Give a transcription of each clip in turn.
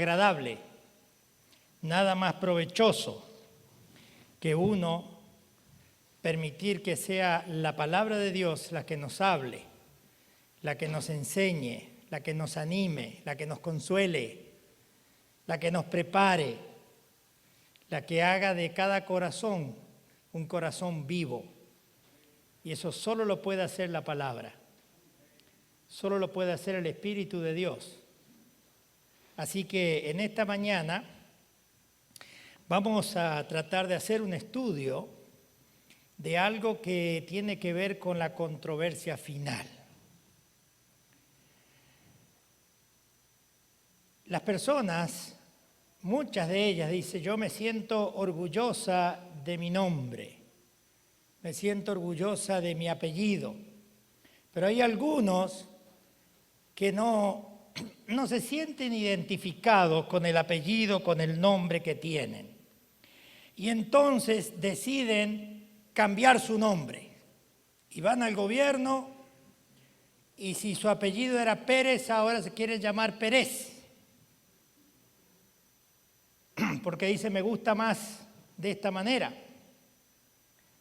agradable, nada más provechoso que uno permitir que sea la palabra de Dios la que nos hable, la que nos enseñe, la que nos anime, la que nos consuele, la que nos prepare, la que haga de cada corazón un corazón vivo. Y eso solo lo puede hacer la palabra, solo lo puede hacer el Espíritu de Dios. Así que en esta mañana vamos a tratar de hacer un estudio de algo que tiene que ver con la controversia final. Las personas, muchas de ellas dicen, yo me siento orgullosa de mi nombre, me siento orgullosa de mi apellido, pero hay algunos que no se sienten identificados con el apellido, con el nombre que tienen. Y entonces deciden cambiar su nombre y van al gobierno y si su apellido era Pérez, ahora se quiere llamar Pérez. Porque dice, me gusta más de esta manera.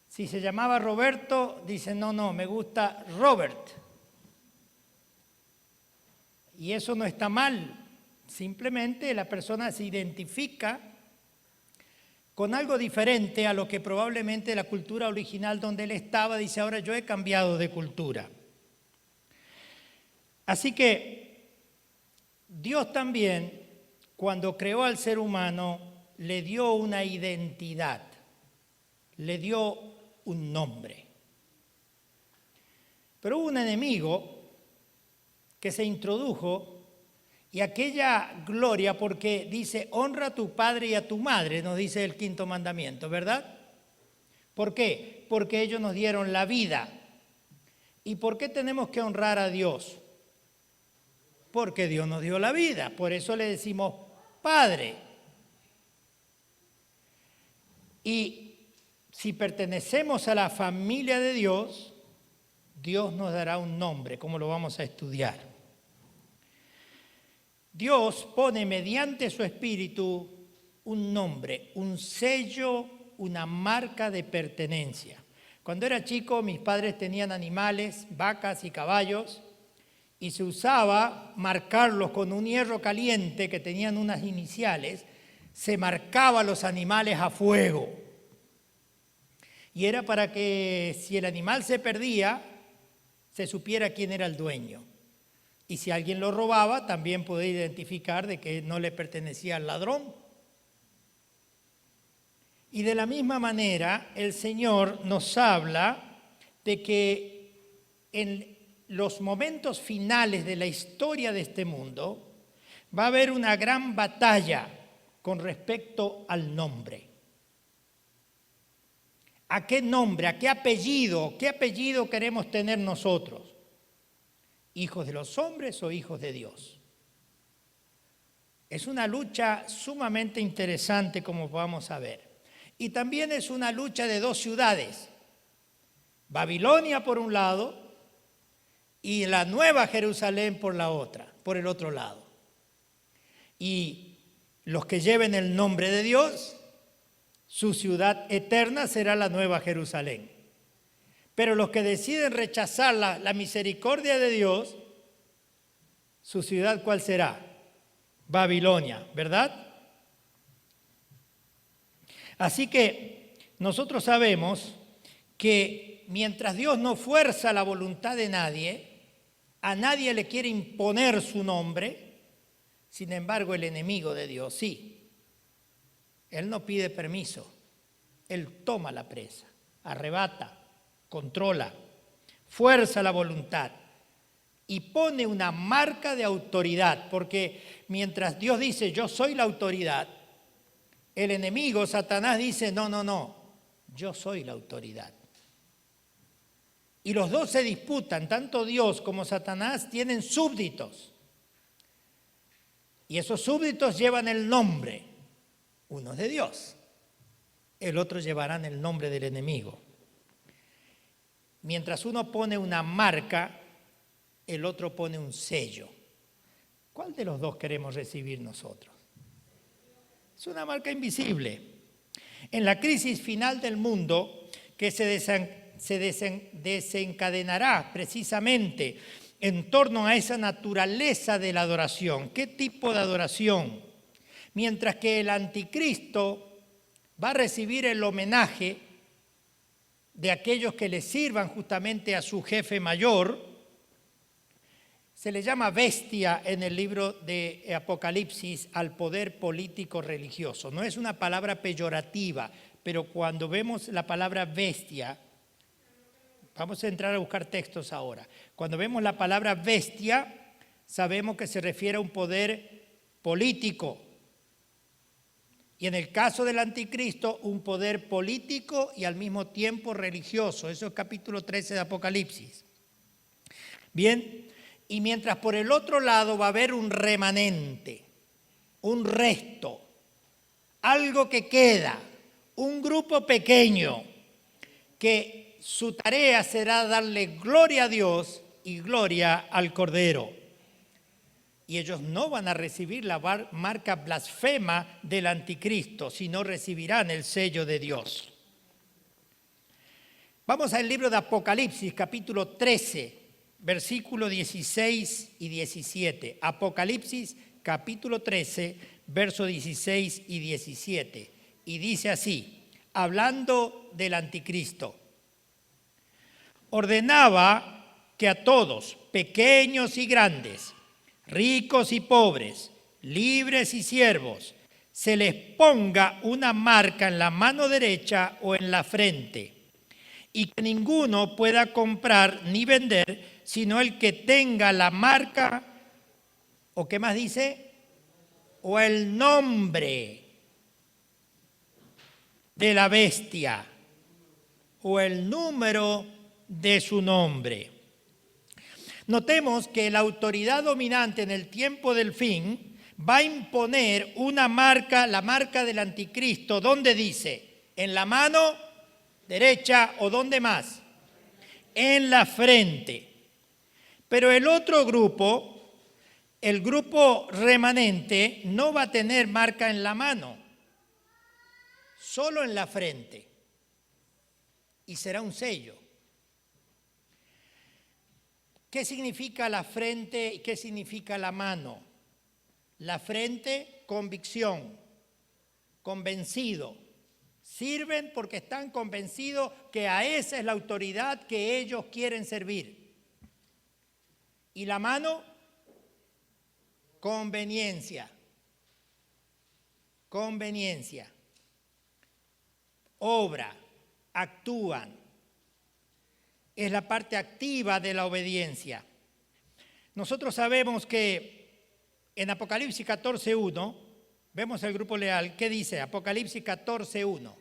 Si se llamaba Roberto, dice, no, me gusta Robert. Y eso no está mal, simplemente la persona se identifica con algo diferente a lo que probablemente la cultura original donde él estaba, dice, ahora yo he cambiado de cultura. Así que Dios también, cuando creó al ser humano, le dio una identidad, le dio un nombre. Pero hubo un enemigo que se introdujo y aquella gloria, porque dice, honra a tu padre y a tu madre, nos dice el 5º mandamiento, ¿verdad? ¿Por qué? Porque ellos nos dieron la vida. ¿Y por qué tenemos que honrar a Dios? Porque Dios nos dio la vida, por eso le decimos Padre. Y si pertenecemos a la familia de Dios, Dios nos dará un nombre, como lo vamos a estudiar. Dios pone mediante su Espíritu un nombre, un sello, una marca de pertenencia. Cuando era chico, mis padres tenían animales, vacas y caballos, y se usaba marcarlos con un hierro caliente que tenían unas iniciales, se marcaba los animales a fuego. Y era para que si el animal se perdía, se supiera quién era el dueño. Y si alguien lo robaba, también podía identificar de que no le pertenecía al ladrón. Y de la misma manera, el Señor nos habla de que en los momentos finales de la historia de este mundo va a haber una gran batalla con respecto al nombre. ¿A qué nombre? ¿A qué apellido? ¿Qué apellido queremos tener nosotros? ¿Hijos de los hombres o hijos de Dios? Es una lucha sumamente interesante, como vamos a ver. Y también es una lucha de dos ciudades. Babilonia por un lado y la Nueva Jerusalén por el otro lado. Y los que lleven el nombre de Dios, su ciudad eterna será la Nueva Jerusalén. Pero los que deciden rechazar la misericordia de Dios, su ciudad, ¿cuál será? Babilonia, ¿verdad? Así que nosotros sabemos que mientras Dios no fuerza la voluntad de nadie, a nadie le quiere imponer su nombre, sin embargo el enemigo de Dios sí. Él no pide permiso, él toma la presa, arrebata, controla, fuerza la voluntad y pone una marca de autoridad, porque mientras Dios dice yo soy la autoridad, el enemigo, Satanás, dice no, yo soy la autoridad. Y los dos se disputan, tanto Dios como Satanás tienen súbditos. Y esos súbditos llevan el nombre, uno es de Dios, el otro llevarán el nombre del enemigo. Mientras uno pone una marca, el otro pone un sello. ¿Cuál de los dos queremos recibir nosotros? Es una marca invisible. En la crisis final del mundo, que se desencadenará precisamente en torno a esa naturaleza de la adoración. ¿Qué tipo de adoración? Mientras que el anticristo va a recibir el homenaje de aquellos que le sirvan justamente a su jefe mayor, se le llama bestia en el libro de Apocalipsis al poder político religioso. No es una palabra peyorativa, pero cuando vemos la palabra bestia, vamos a entrar a buscar textos ahora. Cuando vemos la palabra bestia, sabemos que se refiere a un poder político. Y en el caso del anticristo, un poder político y al mismo tiempo religioso. Eso es capítulo 13 de Apocalipsis. Bien. Y mientras por el otro lado va a haber un remanente, un resto, algo que queda, un grupo pequeño que su tarea será darle gloria a Dios y gloria al Cordero. Y ellos no van a recibir la marca blasfema del anticristo, sino recibirán el sello de Dios. Vamos al libro de Apocalipsis, capítulo 13. Versículo 16 y 17. Apocalipsis capítulo 13, versos 16 y 17. Y dice así, hablando del anticristo. Ordenaba que a todos, pequeños y grandes, ricos y pobres, libres y siervos, se les ponga una marca en la mano derecha o en la frente, y que ninguno pueda comprar ni vender sino el que tenga la marca, ¿o qué más dice? O el nombre de la bestia, o el número de su nombre. Notemos que la autoridad dominante en el tiempo del fin va a imponer una marca, la marca del anticristo, ¿dónde dice? En la mano derecha o ¿dónde más? En la frente. Pero el otro grupo, el grupo remanente, no va a tener marca en la mano, solo en la frente. Y será un sello. ¿Qué significa la frente y qué significa la mano? La frente, convicción, convencido. Sirven porque están convencidos que a esa es la autoridad que ellos quieren servir. Y la mano, conveniencia. Conveniencia. Obra, actúan. Es la parte activa de la obediencia. Nosotros sabemos que en Apocalipsis 14:1, vemos el grupo leal, ¿qué dice? Apocalipsis 14:1.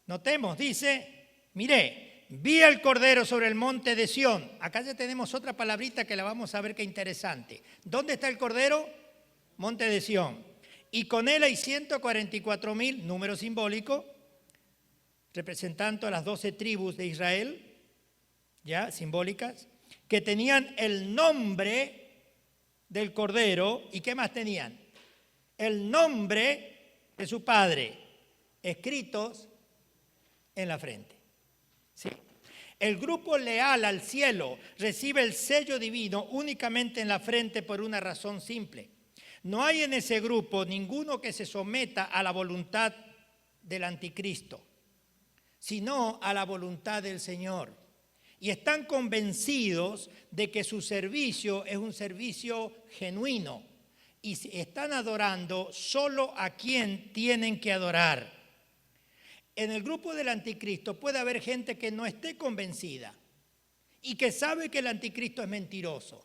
Notemos, dice, miré, vi al Cordero sobre el monte de Sión. Acá ya tenemos otra palabrita que la vamos a ver qué interesante. ¿Dónde está el Cordero? Monte de Sión. Y con él hay 144,000, número simbólico, representando a las 12 tribus de Israel, ya simbólicas, que tenían el nombre del Cordero. ¿Y qué más tenían? El nombre de su Padre, escritos en la frente. Sí. El grupo leal al cielo recibe el sello divino únicamente en la frente por una razón simple. No hay en ese grupo ninguno que se someta a la voluntad del anticristo, sino a la voluntad del Señor. Y están convencidos de que su servicio es un servicio genuino y están adorando solo a quien tienen que adorar. En el grupo del anticristo puede haber gente que no esté convencida y que sabe que el anticristo es mentiroso,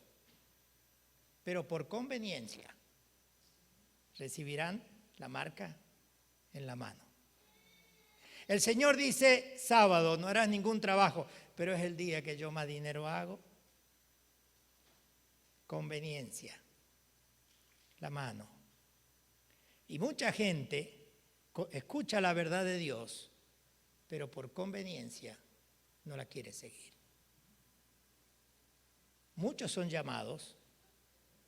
pero por conveniencia recibirán la marca en la mano. El Señor dice, sábado no harás ningún trabajo, pero es el día que yo más dinero hago. Conveniencia, la mano. Y mucha gente escucha la verdad de Dios, pero por conveniencia no la quiere seguir. Muchos son llamados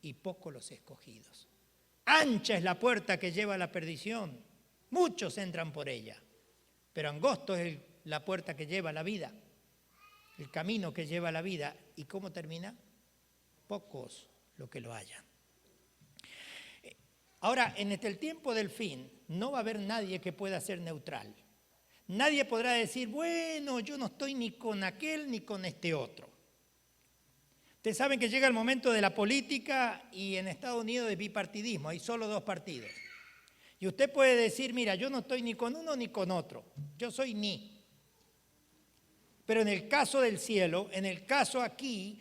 y pocos los escogidos. Ancha es la puerta que lleva a la perdición. Muchos entran por ella, pero angosto es la puerta que lleva a la vida, el camino que lleva a la vida. ¿Y cómo termina? Pocos los que lo hallan. Ahora, en el tiempo del fin, no va a haber nadie que pueda ser neutral. Nadie podrá decir, bueno, yo no estoy ni con aquel ni con este otro. Ustedes saben que llega el momento de la política y en Estados Unidos es bipartidismo, hay solo 2 partidos. Y usted puede decir, mira, yo no estoy ni con uno ni con otro, yo soy ni. Pero en el caso del cielo, en el caso aquí,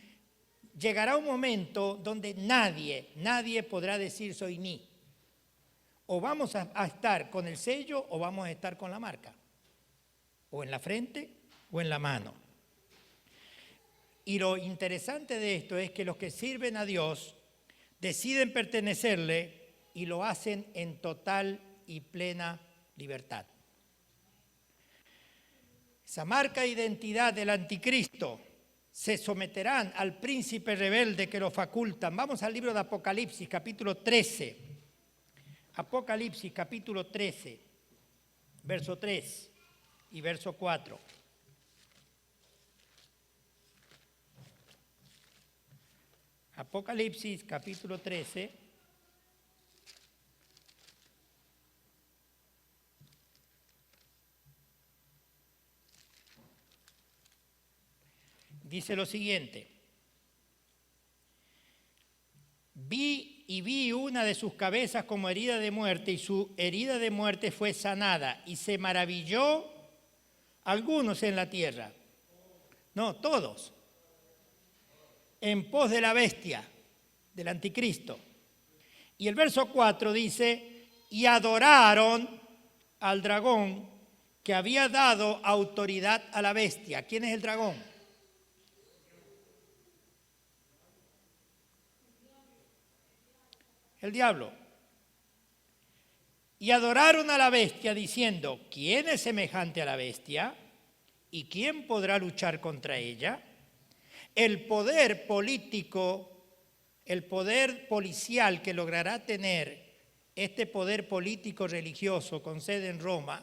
llegará un momento donde nadie podrá decir soy ni. O vamos a estar con el sello o vamos a estar con la marca. O en la frente o en la mano. Y lo interesante de esto es que los que sirven a Dios deciden pertenecerle y lo hacen en total y plena libertad. Esa marca de identidad del anticristo se someterán al príncipe rebelde que lo facultan. Vamos al libro de Apocalipsis, capítulo 13. Apocalipsis, capítulo 13, verso 3 y verso 4. Apocalipsis, capítulo 13. Dice lo siguiente. Vi una de sus cabezas como herida de muerte, y su herida de muerte fue sanada, y se maravilló algunos en la tierra. No, todos. En pos de la bestia, del anticristo. Y el verso 4 dice, y adoraron al dragón que había dado autoridad a la bestia. ¿Quién es el dragón? El diablo. Y adoraron a la bestia diciendo, ¿quién es semejante a la bestia? ¿Y quién podrá luchar contra ella? El poder político, el poder policial que logrará tener este poder político religioso con sede en Roma,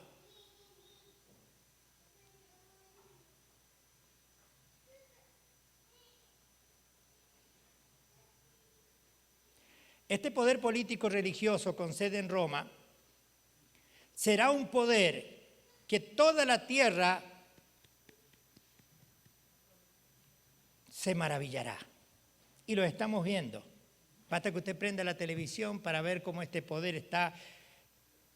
este poder político religioso con sede en Roma será un poder que toda la tierra se maravillará. Y lo estamos viendo. Basta que usted prenda la televisión para ver cómo este poder está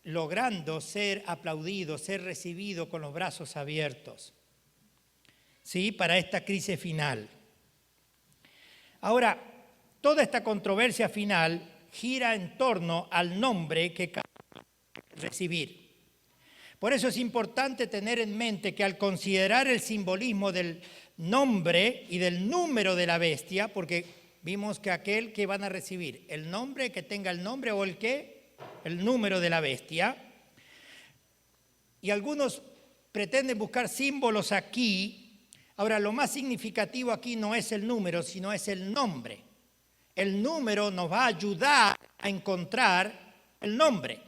logrando ser aplaudido, ser recibido con los brazos abiertos. ¿Sí? Para esta crisis final. Ahora, toda esta controversia final gira en torno al nombre que cada uno debe recibir. Por eso es importante tener en mente que al considerar el simbolismo del nombre y del número de la bestia, porque vimos que aquel que van a recibir, el nombre que tenga el nombre o el número de la bestia, y algunos pretenden buscar símbolos aquí. Ahora, lo más significativo aquí no es el número, sino es el nombre. El número nos va a ayudar a encontrar el nombre.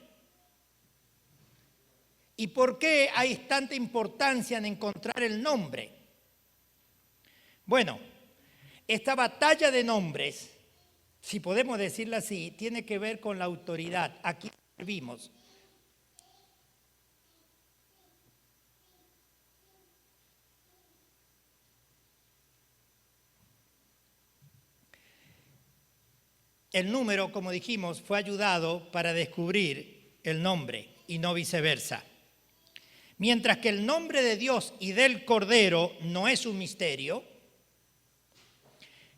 ¿Y por qué hay tanta importancia en encontrar el nombre? Bueno, esta batalla de nombres, si podemos decirlo así, tiene que ver con la autoridad. Aquí vimos. El número, como dijimos, fue ayudado para descubrir el nombre y no viceversa. Mientras que el nombre de Dios y del Cordero no es un misterio,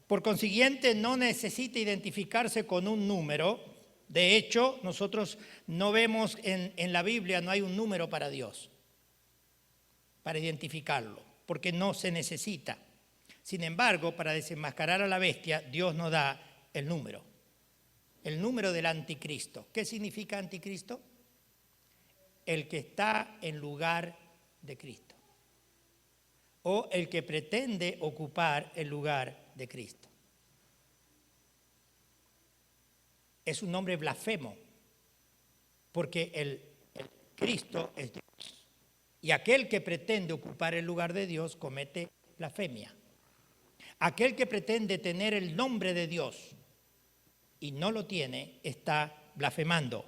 por consiguiente no necesita identificarse con un número. De hecho, nosotros no vemos en la Biblia, no hay un número para Dios, para identificarlo, porque no se necesita. Sin embargo, para desenmascarar a la bestia, Dios nos da el número. el número del anticristo. ¿Qué significa anticristo? El que está en lugar de Cristo, o el que pretende ocupar el lugar de Cristo. Es un nombre blasfemo, porque el Cristo es Dios, y aquel que pretende ocupar el lugar de Dios comete blasfemia. Aquel que pretende tener el nombre de Dios y no lo tiene, está blasfemando.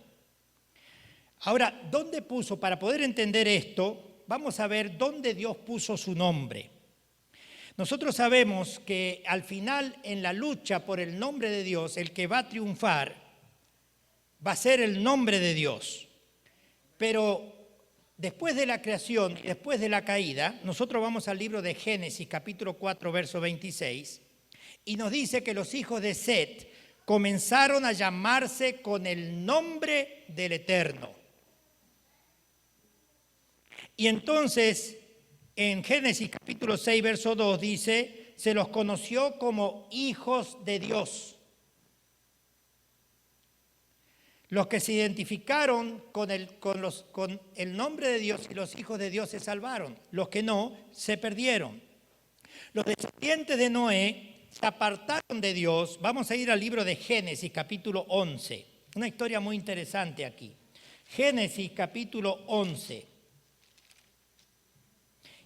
Ahora, ¿dónde puso? Para poder entender esto, vamos a ver dónde Dios puso su nombre. Nosotros sabemos que al final, en la lucha por el nombre de Dios, el que va a triunfar va a ser el nombre de Dios. Pero después de la creación, después de la caída, nosotros vamos al libro de Génesis, capítulo 4, verso 26, y nos dice que los hijos de Set comenzaron a llamarse con el nombre del Eterno. Y entonces, en Génesis capítulo 6, verso 2, dice, se los conoció como hijos de Dios. Los que se identificaron con el nombre de Dios y los hijos de Dios se salvaron. Los que no, se perdieron. Los descendientes de Noé se apartaron de Dios. Vamos a ir al libro de Génesis, capítulo 11. Una historia muy interesante aquí. Génesis, capítulo 11.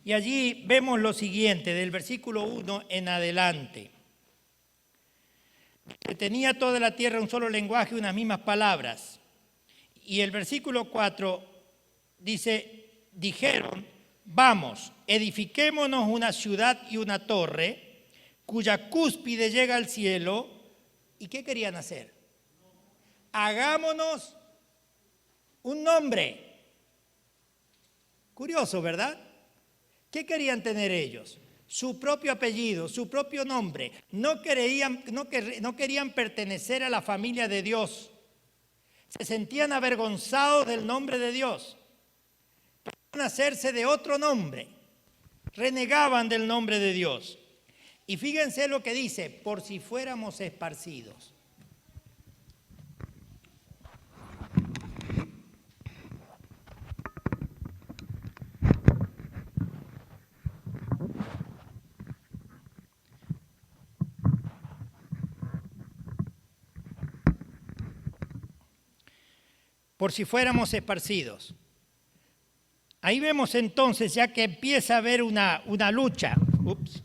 Y allí vemos lo siguiente, del versículo 1 en adelante. Que tenía toda la tierra un solo lenguaje y unas mismas palabras. Y el versículo 4 dice, dijeron, vamos, edifiquémonos una ciudad y una torre, cuya cúspide llega al cielo. ¿Y qué querían hacer? Hagámonos un nombre. Curioso, ¿verdad? ¿Qué querían tener ellos? Su propio apellido, su propio nombre. No querían pertenecer a la familia de Dios. Se sentían avergonzados del nombre de Dios. Querían hacerse de otro nombre. Renegaban del nombre de Dios. Y fíjense lo que dice, por si fuéramos esparcidos. Por si fuéramos esparcidos. Ahí vemos entonces ya que empieza a haber una lucha. Ups,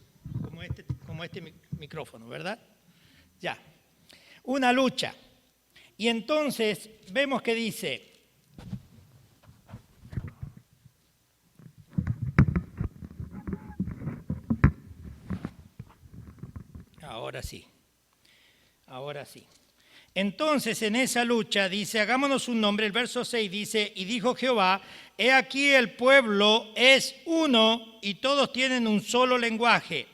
como este micrófono, ¿verdad? Ya. Una lucha. Y entonces vemos que dice, ahora sí. Entonces, en esa lucha, dice, hagámonos un nombre. El verso 6 dice, y dijo Jehová, he aquí el pueblo es uno y todos tienen un solo lenguaje.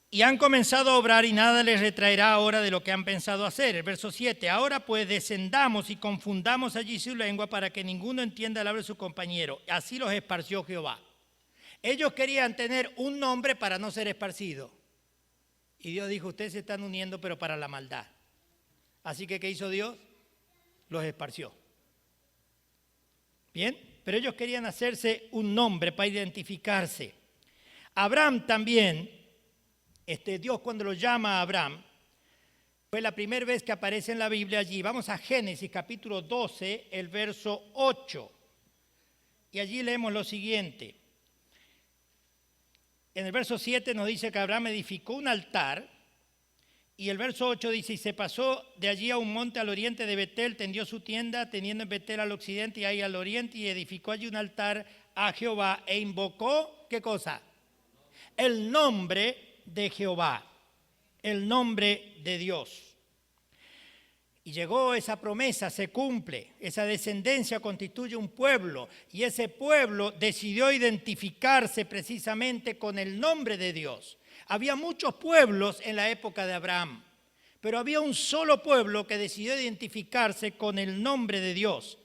Y han comenzado a obrar y nada les retraerá ahora de lo que han pensado hacer. El verso 7, ahora pues descendamos y confundamos allí su lengua para que ninguno entienda el habla de su compañero. Así los esparció Jehová. Ellos querían tener un nombre para no ser esparcidos. Y Dios dijo, ustedes se están uniendo, pero para la maldad. Así que, ¿qué hizo Dios? Los esparció. ¿Bien? Pero ellos querían hacerse un nombre para identificarse. Abraham también, Dios cuando lo llama a Abraham, fue la primera vez que aparece en la Biblia allí. Vamos a Génesis capítulo 12, el verso 8. Y allí leemos lo siguiente. En el verso 7 nos dice que Abraham edificó un altar y el verso 8 dice, y se pasó de allí a un monte al oriente de Betel, tendió su tienda, teniendo en Betel al occidente y ahí al oriente, y edificó allí un altar a Jehová e invocó, ¿qué cosa? El nombre de Jehová, el nombre de Dios. Y llegó esa promesa, se cumple, esa descendencia constituye un pueblo y ese pueblo decidió identificarse precisamente con el nombre de Dios. Había muchos pueblos en la época de Abraham, pero había un solo pueblo que decidió identificarse con el nombre de Dios.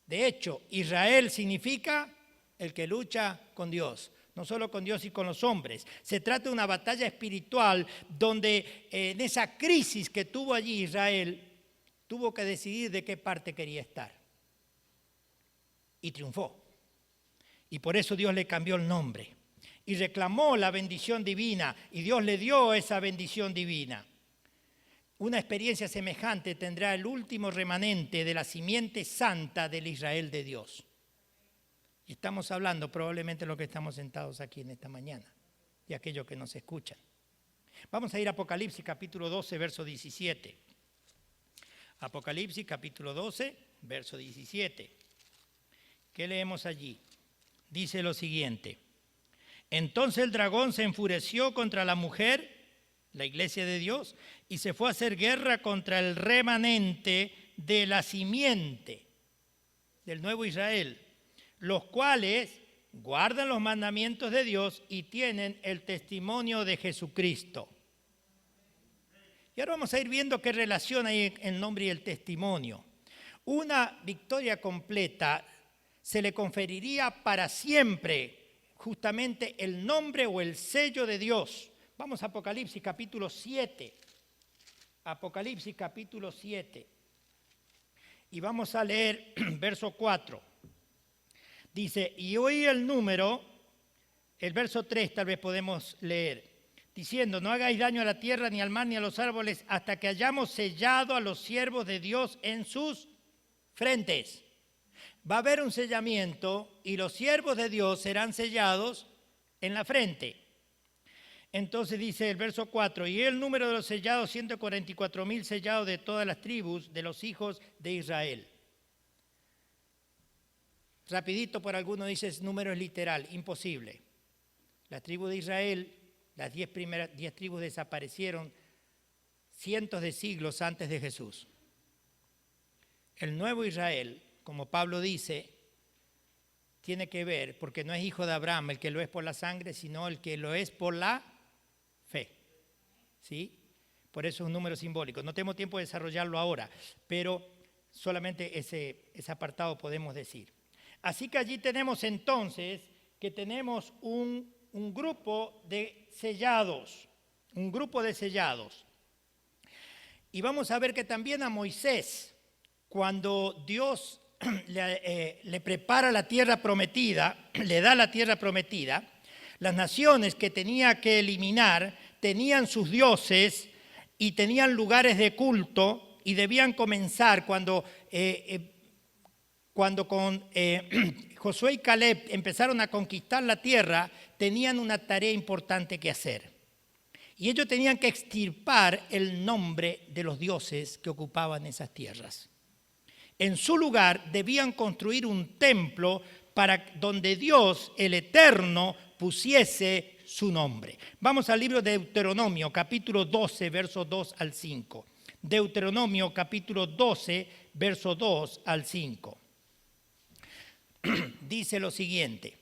De hecho, Israel significa el que lucha con Dios. no solo con Dios y con los hombres. Se trata de una batalla espiritual donde en esa crisis que tuvo allí Israel, tuvo que decidir de qué parte quería estar. Y triunfó. Y por eso Dios le cambió el nombre. Y reclamó la bendición divina. Y Dios le dio esa bendición divina. Una experiencia semejante tendrá el último remanente de la simiente santa del Israel de Dios. Y estamos hablando probablemente de lo que estamos sentados aquí en esta mañana. Y aquellos que nos escuchan. Vamos a ir a Apocalipsis capítulo 12, verso 17. Apocalipsis capítulo 12, verso 17. ¿Qué leemos allí? Dice lo siguiente. Entonces el dragón se enfureció contra la mujer, la iglesia de Dios, y se fue a hacer guerra contra el remanente de la simiente del nuevo Israel, los cuales guardan los mandamientos de Dios y tienen el testimonio de Jesucristo. Y ahora vamos a ir viendo qué relación hay el nombre y el testimonio. Una victoria completa se le conferiría para siempre justamente el nombre o el sello de Dios. Vamos a Apocalipsis capítulo 7. Apocalipsis capítulo 7. Y vamos a leer verso 4. Dice, y oí el número, el verso 3 tal vez podemos leer, diciendo, no hagáis daño a la tierra, ni al mar, ni a los árboles, hasta que hayamos sellado a los siervos de Dios en sus frentes. Va a haber un sellamiento y los siervos de Dios serán sellados en la frente. Entonces dice el verso 4, y el número de los sellados, 144,000 sellados de todas las tribus de los hijos de Israel. Rapidito, por alguno dice, número es literal, imposible. La tribu de Israel, las 10 tribus desaparecieron cientos de siglos antes de Jesús. El nuevo Israel, como Pablo dice, tiene que ver, porque no es hijo de Abraham el que lo es por la sangre, sino el que lo es por la fe. ¿Sí? Por eso es un número simbólico. No tenemos tiempo de desarrollarlo ahora, pero solamente ese apartado podemos decir. Así que allí tenemos entonces que tenemos un grupo de sellados, un grupo de sellados. Y vamos a ver que también a Moisés, cuando Dios le prepara la tierra prometida, le da la tierra prometida, las naciones que tenía que eliminar tenían sus dioses y tenían lugares de culto y debían comenzar cuando con Josué y Caleb empezaron a conquistar la tierra, tenían una tarea importante que hacer. Y ellos tenían que extirpar el nombre de los dioses que ocupaban esas tierras. En su lugar debían construir un templo para donde Dios, el Eterno, pusiese su nombre. Vamos al libro de Deuteronomio, capítulo 12, versos 2 al 5. Deuteronomio, capítulo 12, versos 2 al 5. Dice lo siguiente.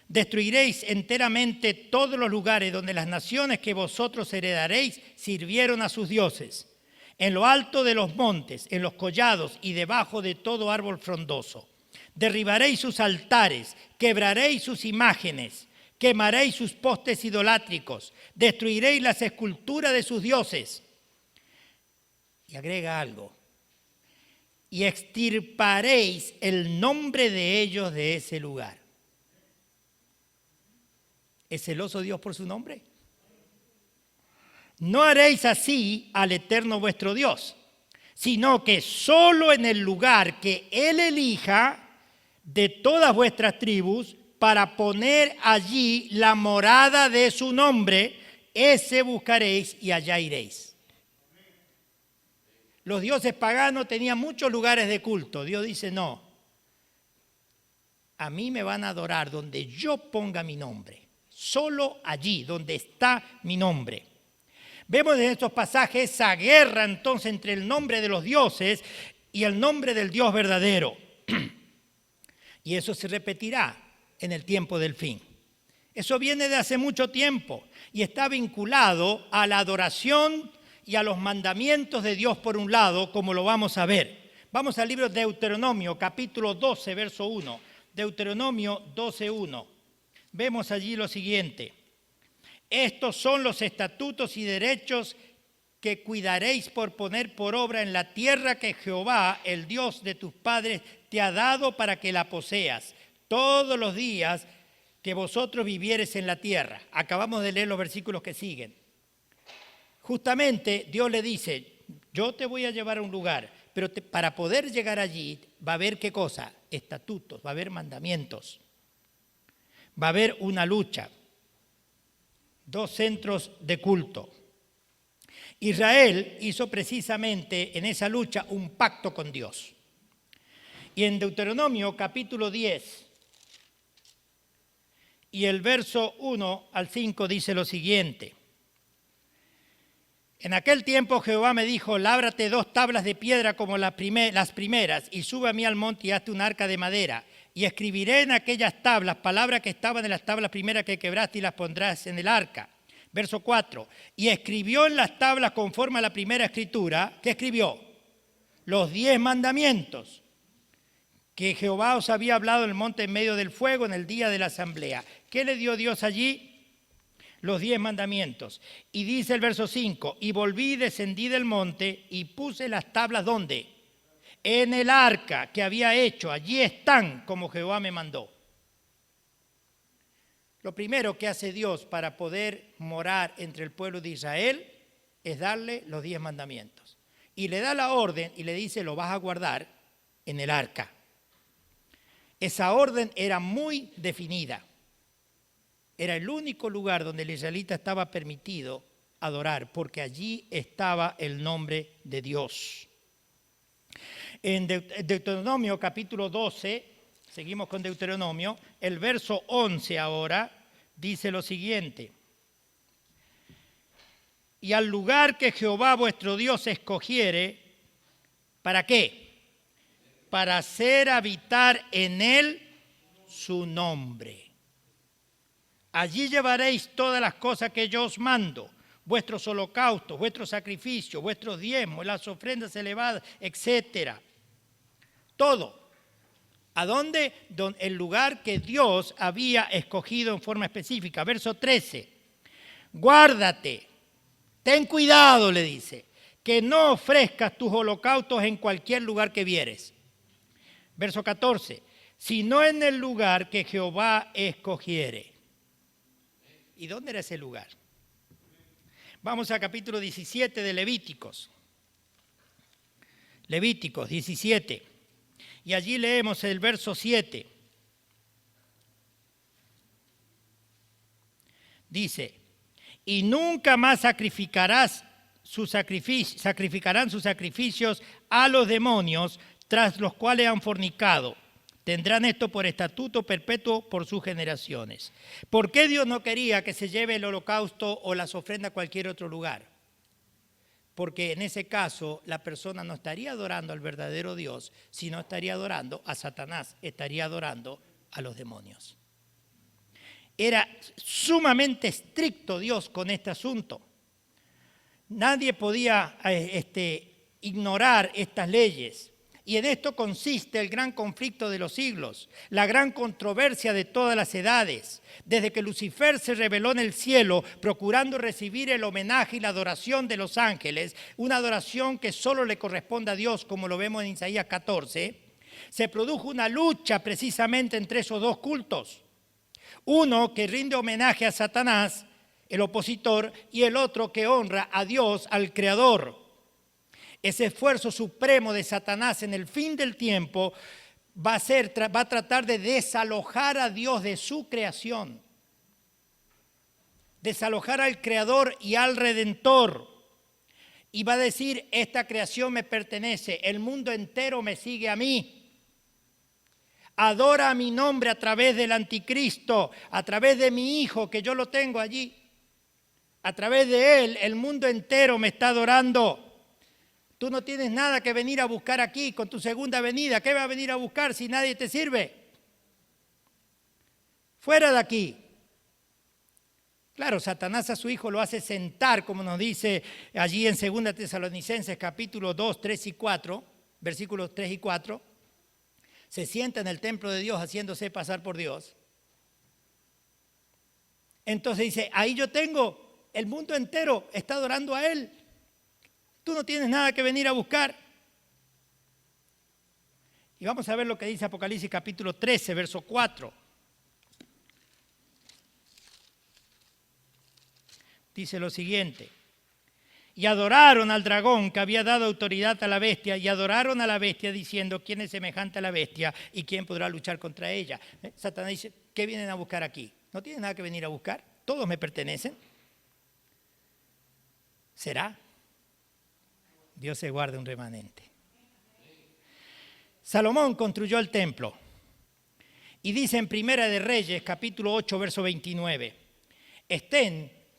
Destruiréis enteramente todos los lugares donde las naciones que vosotros heredaréis sirvieron a sus dioses. En lo alto de los montes, en los collados y debajo de todo árbol frondoso. Derribaréis sus altares, quebraréis sus imágenes, quemaréis sus postes idolátricos, destruiréis las esculturas de sus dioses. Y agrega algo. Y extirparéis el nombre de ellos de ese lugar. ¿Es celoso Dios por su nombre? No haréis así al Eterno vuestro Dios, sino que solo en el lugar que Él elija de todas vuestras tribus para poner allí la morada de su nombre, ese buscaréis y allá iréis. Los dioses paganos tenían muchos lugares de culto. Dios dice, no, a mí me van a adorar donde yo ponga mi nombre, solo allí donde está mi nombre. Vemos en estos pasajes esa guerra entonces entre el nombre de los dioses y el nombre del Dios verdadero. Y eso se repetirá en el tiempo del fin. Eso viene de hace mucho tiempo y está vinculado a la adoración y a los mandamientos de Dios por un lado, como lo vamos a ver. Vamos al libro de Deuteronomio, capítulo 12, verso 1. Deuteronomio 12, 1. vemos allí lo siguiente. Estos son los estatutos y derechos que cuidaréis por poner por obra en la tierra que Jehová, el Dios de tus padres, te ha dado para que la poseas todos los días que vosotros vivieres en la tierra. Acabamos de leer los versículos que siguen. Justamente Dios le dice, yo te voy a llevar a un lugar, pero para poder llegar allí va a haber ¿qué cosa? Estatutos, va a haber mandamientos, va a haber una lucha, 2 centros de culto. Israel hizo precisamente en esa lucha un pacto con Dios. Y en Deuteronomio capítulo 10 y el verso 1 al 5 dice lo siguiente. En aquel tiempo Jehová me dijo, lábrate 2 tablas de piedra como las primeras y sube a mí al monte y hazte un arca de madera. Y escribiré en aquellas tablas palabras que estaban en las tablas primeras que quebraste y las pondrás en el arca. Verso 4. Y escribió en las tablas conforme a la primera escritura. ¿Qué escribió? Los 10 mandamientos que Jehová os había hablado en el monte en medio del fuego en el día de la asamblea. ¿Qué le dio Dios allí? Los 10 mandamientos. Y dice el verso 5, y volví, descendí del monte y puse las tablas, ¿dónde? En el arca que había hecho. Allí están como Jehová me mandó. Lo primero que hace Dios para poder morar entre el pueblo de Israel es darle los 10 mandamientos. Y le da la orden y le dice, lo vas a guardar en el arca. Esa orden era muy definida. Era el único lugar donde el israelita estaba permitido adorar, porque allí estaba el nombre de Dios. En Deuteronomio capítulo 12, seguimos con Deuteronomio, el verso 11 ahora, dice lo siguiente. Y al lugar que Jehová vuestro Dios escogiere, ¿para qué? Para hacer habitar en él su nombre. Allí llevaréis todas las cosas que yo os mando, vuestros holocaustos, vuestros sacrificios, vuestros diezmos, las ofrendas elevadas, etcétera. Todo. ¿A dónde? El lugar que Dios había escogido en forma específica. Verso 13. Guárdate, ten cuidado, le dice, que no ofrezcas tus holocaustos en cualquier lugar que vieres. Verso 14. Sino en el lugar que Jehová escogiere. ¿Y dónde era ese lugar? Vamos al capítulo 17 de Levíticos. Levíticos 17. Y allí leemos el verso 7. Dice, y nunca más sacrificarán sus sacrificios a los demonios tras los cuales han fornicado. Tendrán esto por estatuto perpetuo por sus generaciones. ¿Por qué Dios no quería que se lleve el holocausto o las ofrendas a cualquier otro lugar? Porque en ese caso la persona no estaría adorando al verdadero Dios, sino estaría adorando a Satanás, estaría adorando a los demonios. Era sumamente estricto Dios con este asunto. Nadie podía ignorar estas leyes. Y en esto consiste el gran conflicto de los siglos, la gran controversia de todas las edades, desde que Lucifer se reveló en el cielo procurando recibir el homenaje y la adoración de los ángeles, una adoración que solo le corresponde a Dios, como lo vemos en Isaías 14, se produjo una lucha precisamente entre esos 2 cultos. Uno que rinde homenaje a Satanás, el opositor, y el otro que honra a Dios, al Creador. Ese esfuerzo supremo de Satanás en el fin del tiempo va a tratar de desalojar a Dios de su creación, desalojar al Creador y al Redentor. Y va a decir, esta creación me pertenece, el mundo entero me sigue a mí. Adora a mi nombre a través del anticristo, a través de mi hijo que yo lo tengo allí. A través de él el mundo entero me está adorando. Tú no tienes nada que venir a buscar aquí con tu segunda venida. ¿Qué va a venir a buscar si nadie te sirve? Fuera de aquí. Claro, Satanás a su hijo lo hace sentar, como nos dice allí en 2 Tesalonicenses capítulo 2, 3 y 4, versículos 3 y 4. Se sienta en el templo de Dios haciéndose pasar por Dios. Entonces dice, ahí yo tengo, el mundo entero está adorando a Él. Tú no tienes nada que venir a buscar. Y vamos a ver lo que dice Apocalipsis capítulo 13, verso 4. Dice lo siguiente. Y adoraron al dragón que había dado autoridad a la bestia, y adoraron a la bestia diciendo, ¿quién es semejante a la bestia y quién podrá luchar contra ella? Satanás dice, ¿qué vienen a buscar aquí? No tienen nada que venir a buscar, todos me pertenecen. ¿Será? Dios se guarde un remanente. Salomón construyó el templo y dice en Primera de Reyes, capítulo 8, verso 29,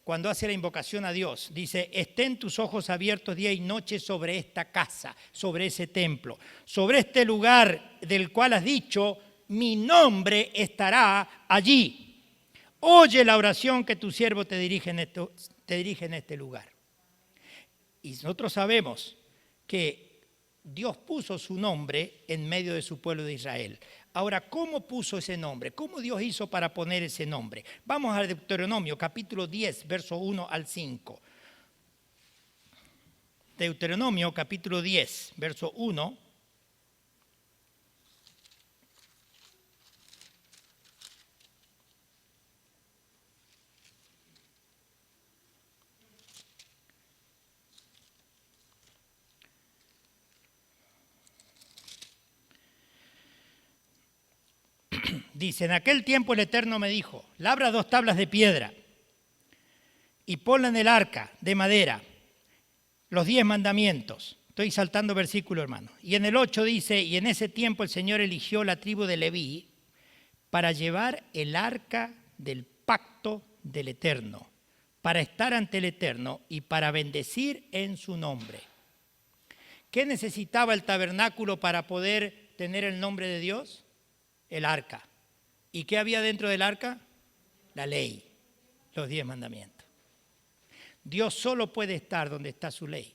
cuando hace la invocación a Dios, dice, estén tus ojos abiertos día y noche sobre esta casa, sobre ese templo, sobre este lugar del cual has dicho, mi nombre estará allí. Oye la oración que tu siervo te dirige en este lugar. Y nosotros sabemos que Dios puso su nombre en medio de su pueblo de Israel. Ahora, ¿cómo puso ese nombre? ¿Cómo Dios hizo para poner ese nombre? Vamos al Deuteronomio, capítulo 10, verso 1 al 5. Deuteronomio, capítulo 10, verso 1. Dice, en aquel tiempo el Eterno me dijo, labra 2 tablas de piedra y ponla en el arca de madera, los 10 mandamientos. Estoy saltando versículo, hermano. Y en el 8 dice, y en ese tiempo el Señor eligió la tribu de Leví para llevar el arca del pacto del Eterno, para estar ante el Eterno y para bendecir en su nombre. ¿Qué necesitaba el tabernáculo para poder tener el nombre de Dios? El arca. ¿Y qué había dentro del arca? La ley, los 10 mandamientos. Dios solo puede estar donde está su ley.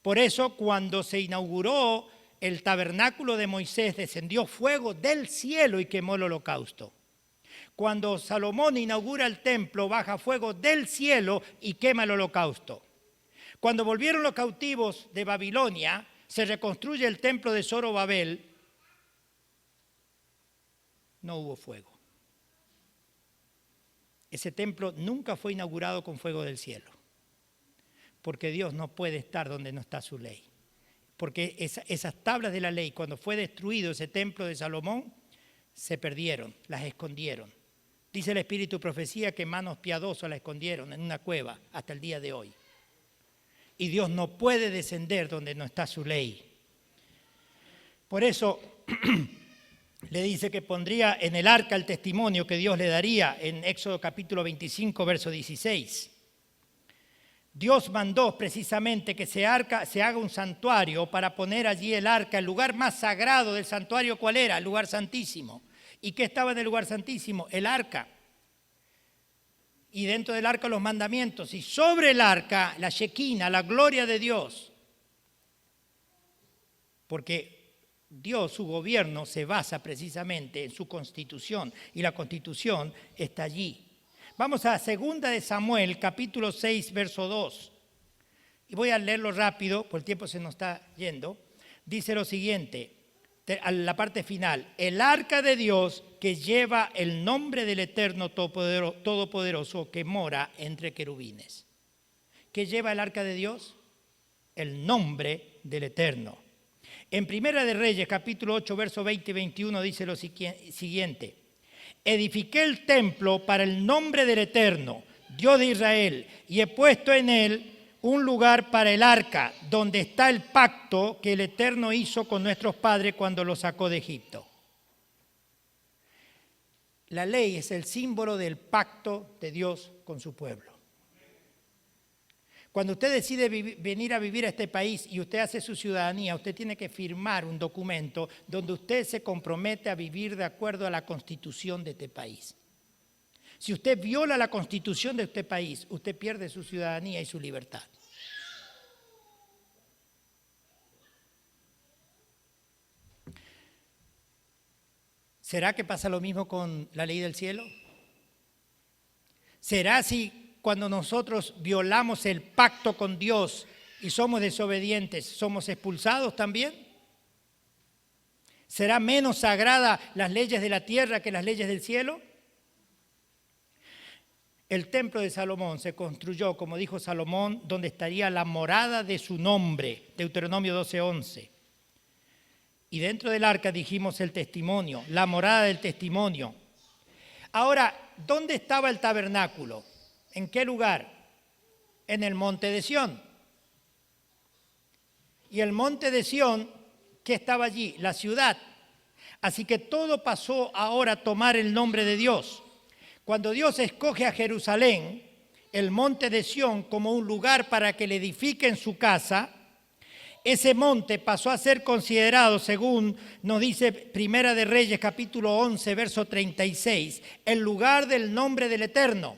Por eso cuando se inauguró el tabernáculo de Moisés, descendió fuego del cielo y quemó el holocausto. Cuando Salomón inaugura el templo, baja fuego del cielo y quema el holocausto. Cuando volvieron los cautivos de Babilonia, se reconstruye el templo de Zorobabel. No hubo fuego. Ese templo nunca fue inaugurado con fuego del cielo, porque Dios no puede estar donde no está su ley. Porque esas tablas de la ley, cuando fue destruido ese templo de Salomón, se perdieron, las escondieron. Dice el Espíritu Profecía que manos piadosas la escondieron en una cueva hasta el día de hoy. Y Dios no puede descender donde no está su ley. Por eso le dice que pondría en el arca el testimonio que Dios le daría en Éxodo capítulo 25, verso 16. Dios mandó precisamente que se haga un santuario para poner allí el arca, el lugar más sagrado del santuario. ¿Cuál era? El lugar santísimo. ¿Y qué estaba en el lugar santísimo? El arca. Y dentro del arca los mandamientos. Y sobre el arca la Shequina, la gloria de Dios. Porque Dios, su gobierno, se basa precisamente en su constitución y la constitución está allí. Vamos a 2 de Samuel, capítulo 6, verso 2. Y voy a leerlo rápido, porque el tiempo se nos está yendo. Dice lo siguiente, a la parte final. El arca de Dios que lleva el nombre del Eterno Todopoderoso que mora entre querubines. ¿Qué lleva el arca de Dios? El nombre del Eterno. En Primera de Reyes, capítulo 8, verso 20 y 21, dice lo siguiente. Edifiqué el templo para el nombre del Eterno, Dios de Israel, y he puesto en él un lugar para el arca, donde está el pacto que el Eterno hizo con nuestros padres cuando los sacó de Egipto. La ley es el símbolo del pacto de Dios con su pueblo. Cuando usted decide venir a vivir a este país y usted hace su ciudadanía, usted tiene que firmar un documento donde usted se compromete a vivir de acuerdo a la constitución de este país. Si usted viola la constitución de este país, usted pierde su ciudadanía y su libertad. ¿Será que pasa lo mismo con la ley del cielo? ¿Será si cuando nosotros violamos el pacto con Dios y somos desobedientes, somos expulsados también? ¿Será menos sagrada las leyes de la tierra que las leyes del cielo? El templo de Salomón se construyó, como dijo Salomón, donde estaría la morada de su nombre, Deuteronomio 12:11. Y dentro del arca dijimos el testimonio, la morada del testimonio. Ahora, ¿dónde estaba el tabernáculo? ¿En qué lugar? En el monte de Sión. Y el monte de Sión, ¿qué estaba allí? La ciudad. Así que todo pasó ahora a tomar el nombre de Dios. Cuando Dios escoge a Jerusalén, el monte de Sión, como un lugar para que le edifiquen su casa, ese monte pasó a ser considerado, según nos dice Primera de Reyes, capítulo 11, verso 36, el lugar del nombre del Eterno.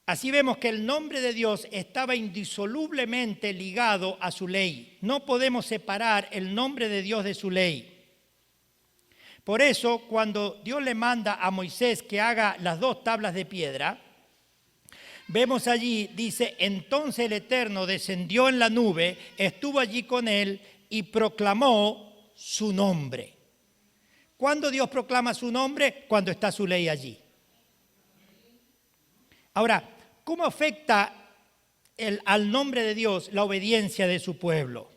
Así vemos que el nombre de Dios estaba indisolublemente ligado a su ley. No podemos separar el nombre de Dios de su ley. Por eso, cuando Dios le manda a Moisés que haga las 2 tablas de piedra, vemos allí, dice, entonces el Eterno descendió en la nube, estuvo allí con él y proclamó su nombre. ¿Cuándo Dios proclama su nombre? Cuando está su ley allí. Ahora, ¿cómo afecta al nombre de Dios la obediencia de su pueblo?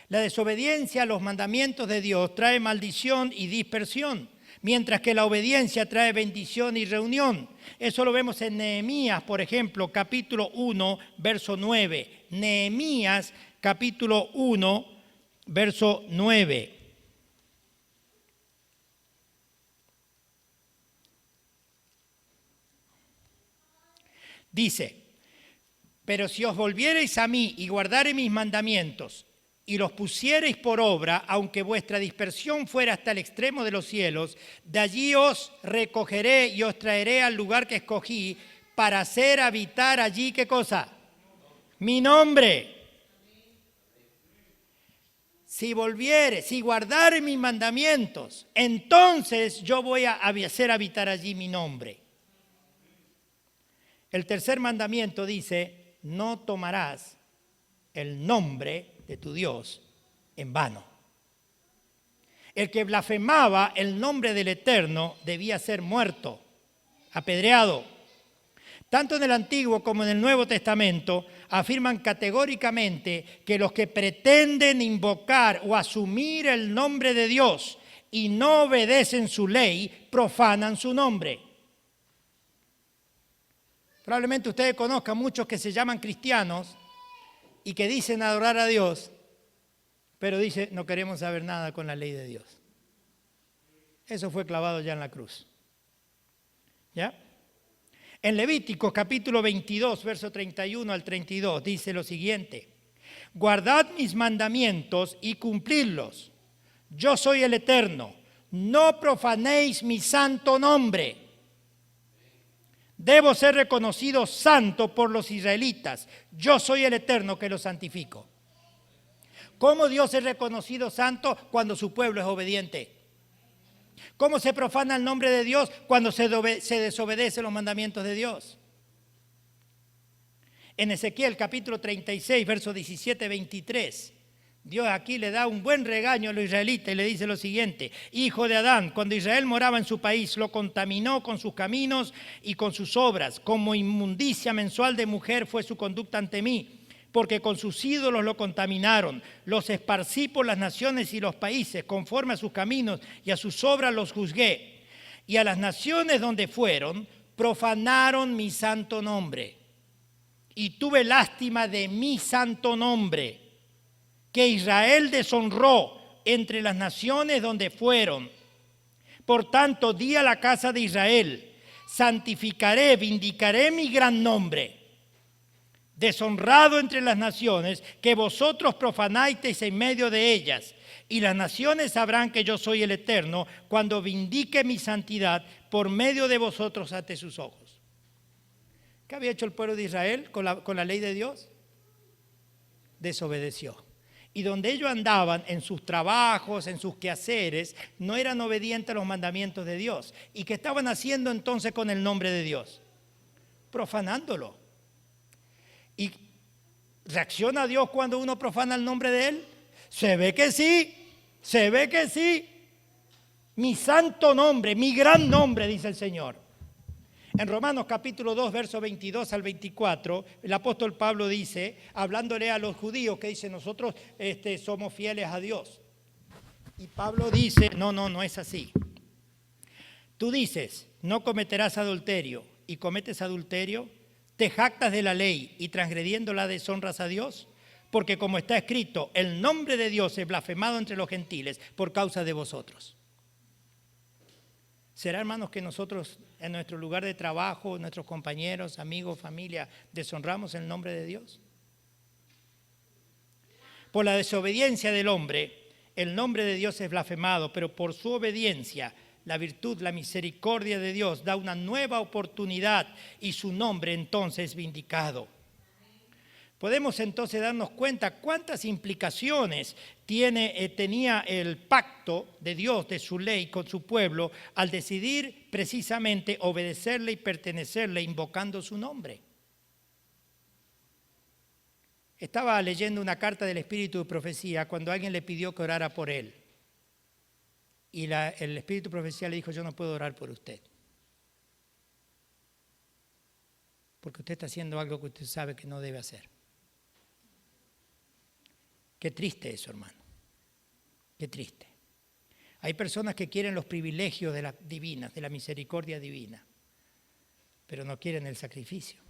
La desobediencia a los mandamientos de Dios trae maldición y dispersión, mientras que la obediencia trae bendición y reunión. Eso lo vemos en Nehemías, por ejemplo, capítulo 1, verso 9. Nehemías, capítulo 1, verso 9. Dice, pero si os volviereis a mí y guardareis mis mandamientos, y los pusiereis por obra, aunque vuestra dispersión fuera hasta el extremo de los cielos, de allí os recogeré y os traeré al lugar que escogí para hacer habitar allí, ¿qué cosa? Mi nombre. Si guardare mis mandamientos, entonces yo voy a hacer habitar allí mi nombre. El tercer mandamiento dice, no tomarás el nombre de tu Dios en vano. El que blasfemaba el nombre del Eterno debía ser muerto, apedreado. Tanto en el Antiguo como en el Nuevo Testamento afirman categóricamente que los que pretenden invocar o asumir el nombre de Dios y no obedecen su ley, profanan su nombre. Probablemente ustedes conozcan muchos que se llaman cristianos y que dicen adorar a Dios, pero dicen no queremos saber nada con la ley de Dios. Eso fue clavado ya en la cruz. ¿Ya? En Levítico capítulo 22, verso 31 al 32, dice lo siguiente: guardad mis mandamientos y cumplidlos. Yo soy el Eterno. No profanéis mi santo nombre. Debo ser reconocido santo por los israelitas. Yo soy el Eterno que los santifico. ¿Cómo Dios es reconocido santo? Cuando su pueblo es obediente. ¿Cómo se profana el nombre de Dios? Cuando se desobedece los mandamientos de Dios. En Ezequiel capítulo 36, versos 17-23, Dios aquí le da un buen regaño a los israelitas y le dice lo siguiente: hijo de Adán, cuando Israel moraba en su país, lo contaminó con sus caminos y con sus obras. Como inmundicia mensual de mujer fue su conducta ante mí, porque con sus ídolos lo contaminaron. Los esparcí por las naciones y los países, conforme a sus caminos y a sus obras los juzgué. Y a las naciones donde fueron, profanaron mi santo nombre. Y tuve lástima de mi santo nombre, que Israel deshonró entre las naciones donde fueron. Por tanto, di a la casa de Israel: santificaré, vindicaré mi gran nombre, deshonrado entre las naciones, que vosotros profanáis en medio de ellas. Y las naciones sabrán que yo soy el Eterno, cuando vindique mi santidad por medio de vosotros ante sus ojos. ¿Qué había hecho el pueblo de Israel con la ley de Dios? Desobedeció. y donde ellos andaban en sus trabajos, en sus quehaceres, no eran obedientes a los mandamientos de Dios. ¿Y qué estaban haciendo entonces con el nombre de Dios? Profanándolo. ¿Y reacciona Dios cuando uno profana el nombre de Él? Se ve que sí, se ve que sí. Mi santo nombre, mi gran nombre, dice el Señor. En Romanos capítulo 2, versos 22 al 24, el apóstol Pablo dice, hablándole a los judíos, que dice, nosotros somos fieles a Dios. Y Pablo dice, no es así. Tú dices, no cometerás adulterio, y cometes adulterio, te jactas de la ley y transgrediéndola deshonras a Dios, porque como está escrito, el nombre de Dios es blasfemado entre los gentiles por causa de vosotros. ¿Será, hermanos, que nosotros en nuestro lugar de trabajo, nuestros compañeros, amigos, familia, deshonramos el nombre de Dios? Por la desobediencia del hombre, el nombre de Dios es blasfemado, pero por su obediencia, la virtud, la misericordia de Dios da una nueva oportunidad y su nombre entonces es vindicado. Podemos entonces darnos cuenta cuántas implicaciones tenía el pacto de Dios, de su ley con su pueblo, al decidir precisamente obedecerle y pertenecerle invocando su nombre. Estaba leyendo una carta del Espíritu de Profecía cuando alguien le pidió que orara por él. Y el Espíritu de Profecía le dijo, yo no puedo orar por usted. Porque usted está haciendo algo que usted sabe que no debe hacer. Qué triste eso, hermano. Qué triste. Hay personas que quieren los privilegios de la divina, de la misericordia divina, pero no quieren el sacrificio.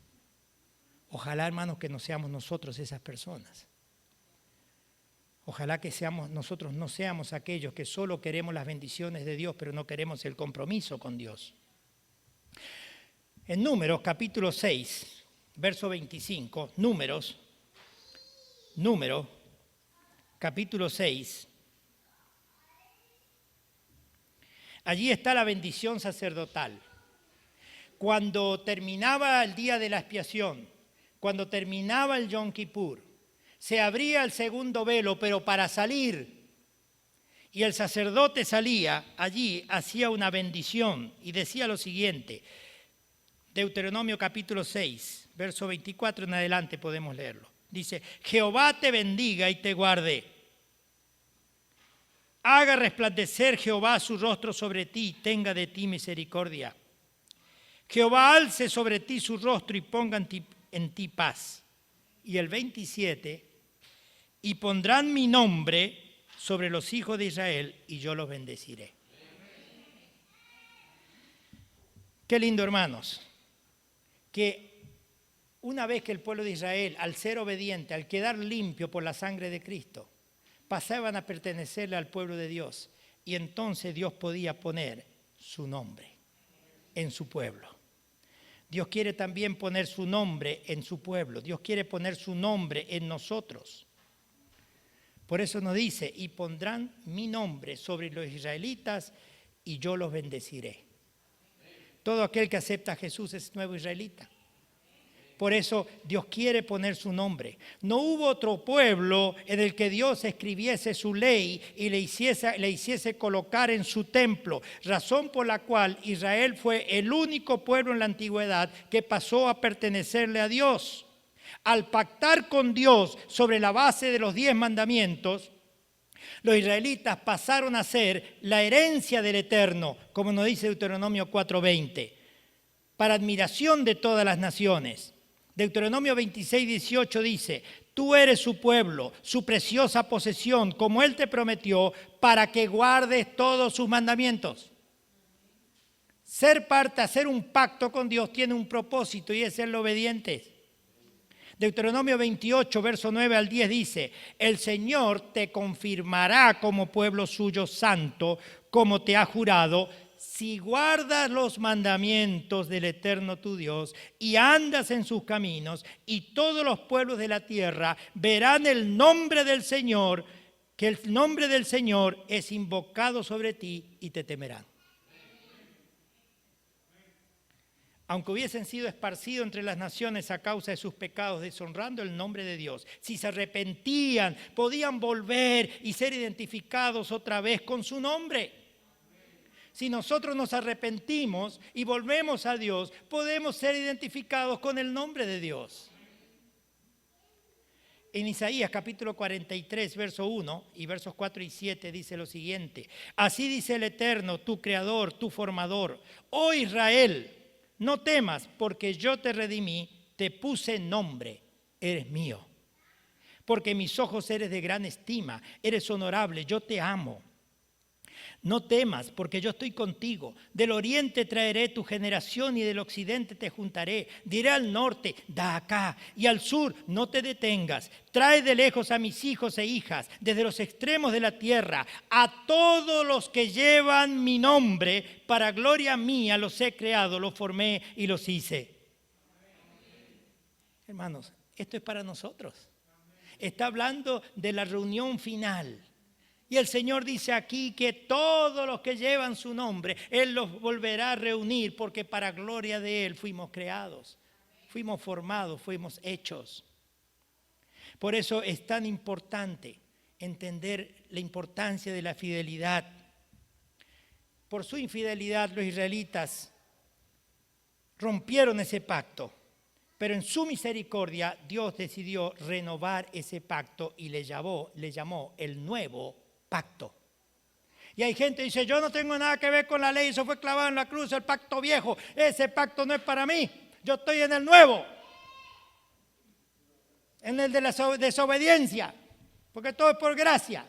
Ojalá, hermanos, que no seamos nosotros esas personas. Ojalá que nosotros no seamos aquellos que solo queremos las bendiciones de Dios, pero no queremos el compromiso con Dios. En Números, capítulo 6, verso 25, Números, capítulo 6, allí está la bendición sacerdotal. Cuando terminaba el día de la expiación, cuando terminaba el Yom Kippur, se abría el segundo velo, pero para salir, y el sacerdote salía allí, hacía una bendición y decía lo siguiente, Deuteronomio capítulo 6, verso 24 en adelante podemos leerlo. Dice, Jehová te bendiga y te guarde. Haga resplandecer Jehová su rostro sobre ti, tenga de ti misericordia. Jehová alce sobre ti su rostro y ponga en ti paz. Y el 27, y pondrán mi nombre sobre los hijos de Israel y yo los bendeciré. Qué lindo, hermanos, que una vez que el pueblo de Israel, al ser obediente, al quedar limpio por la sangre de Cristo, pasaban a pertenecerle al pueblo de Dios y entonces Dios podía poner su nombre en su pueblo. Dios quiere también poner su nombre en su pueblo. Dios quiere poner su nombre en nosotros. Por eso nos dice, y pondrán mi nombre sobre los israelitas y yo los bendeciré. Todo aquel que acepta a Jesús es nuevo israelita. Por eso Dios quiere poner su nombre. No hubo otro pueblo en el que Dios escribiese su ley y le hiciese colocar en su templo, razón por la cual Israel fue el único pueblo en la antigüedad que pasó a pertenecerle a Dios. Al pactar con Dios sobre la base de los 10 mandamientos, los israelitas pasaron a ser la herencia del Eterno, como nos dice Deuteronomio 4:20, para admiración de todas las naciones. Deuteronomio 26:18 dice, tú eres su pueblo, su preciosa posesión, como Él te prometió, para que guardes todos sus mandamientos. Ser parte, hacer un pacto con Dios tiene un propósito y es serle obedientes. Deuteronomio 28, verso 9 al 10 dice, el Señor te confirmará como pueblo suyo santo, como te ha jurado, si guardas los mandamientos del Eterno tu Dios y andas en sus caminos, y todos los pueblos de la tierra verán el nombre del Señor, que el nombre del Señor es invocado sobre ti y te temerán. aunque hubiesen sido esparcidos entre las naciones a causa de sus pecados, deshonrando el nombre de Dios, si se arrepentían, podían volver y ser identificados otra vez con su nombre. Si nosotros nos arrepentimos y volvemos a Dios, podemos ser identificados con el nombre de Dios. En Isaías capítulo 43, verso 1 y versos 4 y 7 dice lo siguiente: así dice el Eterno, tu Creador, tu Formador. Oh Israel, no temas, porque yo te redimí, te puse nombre, eres mío. Porque mis ojos eres de gran estima, eres honorable, yo te amo. No temas, porque yo estoy contigo. Del oriente traeré tu generación y del occidente te juntaré. Diré al norte, da acá, y al sur, no te detengas. Trae de lejos a mis hijos e hijas, desde los extremos de la tierra. A todos los que llevan mi nombre, para gloria mía los he creado, los formé y los hice. Hermanos, esto es para nosotros. Está hablando de la reunión final. Y el Señor dice aquí que todos los que llevan su nombre, Él los volverá a reunir, porque para gloria de Él fuimos creados, fuimos formados, fuimos hechos. Por eso es tan importante entender la importancia de la fidelidad. Por su infidelidad los israelitas rompieron ese pacto, pero en su misericordia Dios decidió renovar ese pacto y le llamó el nuevo pacto. Y hay gente que dice, yo no tengo nada que ver con la ley, eso fue clavado en la cruz, el pacto viejo, ese pacto no es para mí, yo estoy en el nuevo, en el de la desobediencia, porque todo es por gracia.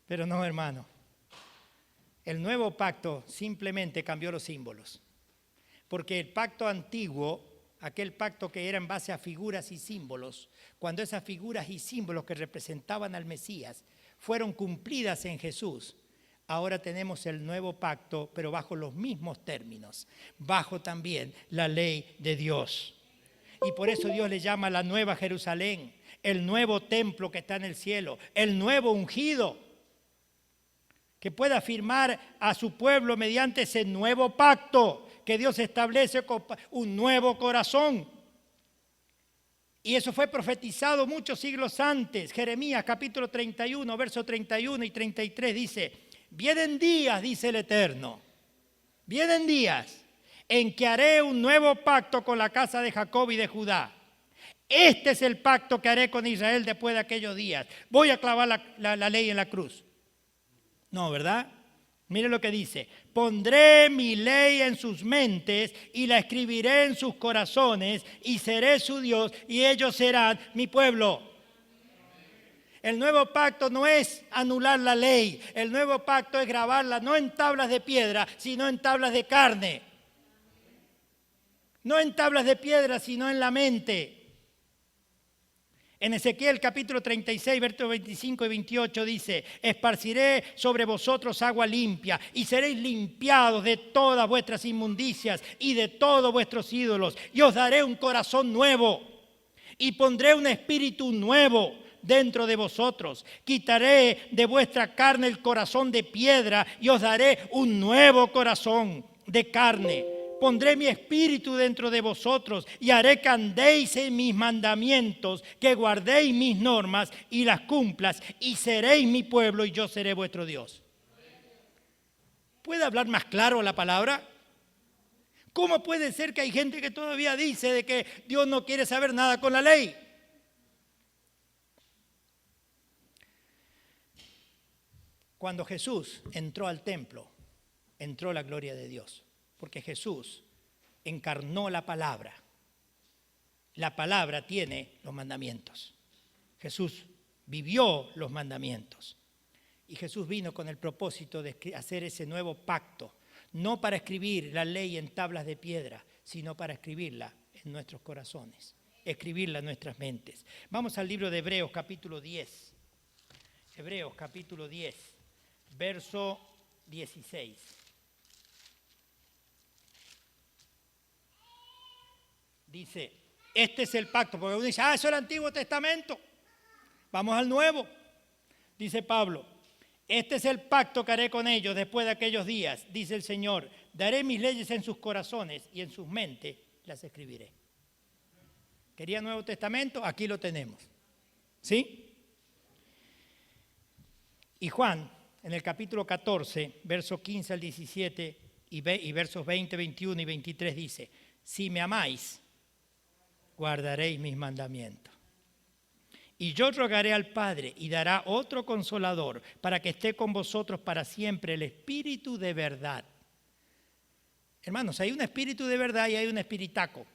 Pero no, hermano, el nuevo pacto simplemente cambió los símbolos, porque el pacto antiguo, aquel pacto que era en base a figuras y símbolos, cuando esas figuras y símbolos que representaban al Mesías fueron cumplidas en Jesús, ahora tenemos el nuevo pacto, pero bajo los mismos términos, bajo también la ley de Dios. Y por eso Dios le llama la nueva Jerusalén, el nuevo templo que está en el cielo, el nuevo ungido, que pueda afirmar a su pueblo mediante ese nuevo pacto que Dios establece con un nuevo corazón. Y eso fue profetizado muchos siglos antes. Jeremías capítulo 31, versos 31 y 33 dice, vienen días, dice el Eterno, vienen días en que haré un nuevo pacto con la casa de Jacob y de Judá. Este es el pacto que haré con Israel después de aquellos días. Voy a clavar la ley en la cruz. No, ¿verdad? Mire lo que dice, pondré mi ley en sus mentes y la escribiré en sus corazones y seré su Dios y ellos serán mi pueblo. El nuevo pacto no es anular la ley, el nuevo pacto es grabarla no en tablas de piedra, sino en tablas de carne. No en tablas de piedra, sino en la mente. En Ezequiel capítulo 36, versos 25 y 28 dice, esparciré sobre vosotros agua limpia y seréis limpiados de todas vuestras inmundicias y de todos vuestros ídolos. Y os daré un corazón nuevo y pondré un espíritu nuevo dentro de vosotros. Quitaré de vuestra carne el corazón de piedra y os daré un nuevo corazón de carne. Pondré mi espíritu dentro de vosotros y haré que andéis en mis mandamientos, que guardéis mis normas y las cumplas, y seréis mi pueblo y yo seré vuestro Dios. ¿Puede hablar más claro la palabra? ¿Cómo puede ser que hay gente que todavía dice de que Dios no quiere saber nada con la ley? Cuando Jesús entró al templo, entró la gloria de Dios. Porque Jesús encarnó la palabra. La palabra tiene los mandamientos. Jesús vivió los mandamientos. Y Jesús vino con el propósito de hacer ese nuevo pacto. No para escribir la ley en tablas de piedra, sino para escribirla en nuestros corazones. Escribirla en nuestras mentes. Vamos al libro de Hebreos capítulo 10. Hebreos capítulo 10, verso 16. Dice, este es el pacto, porque uno dice, eso es el Antiguo Testamento. Vamos al Nuevo. Dice Pablo, este es el pacto que haré con ellos después de aquellos días, dice el Señor. daré mis leyes en sus corazones y en sus mentes las escribiré. ¿Quería Nuevo Testamento? Aquí lo tenemos. ¿Sí? Y Juan, en el capítulo 14, versos 15 al 17 y versos 20, 21 y 23 dice, si me amáis, guardaréis mis mandamientos. Y yo rogaré al Padre y dará otro consolador para que esté con vosotros para siempre, el Espíritu de verdad. Hermanos, hay un espíritu de verdad y hay un espiritaco.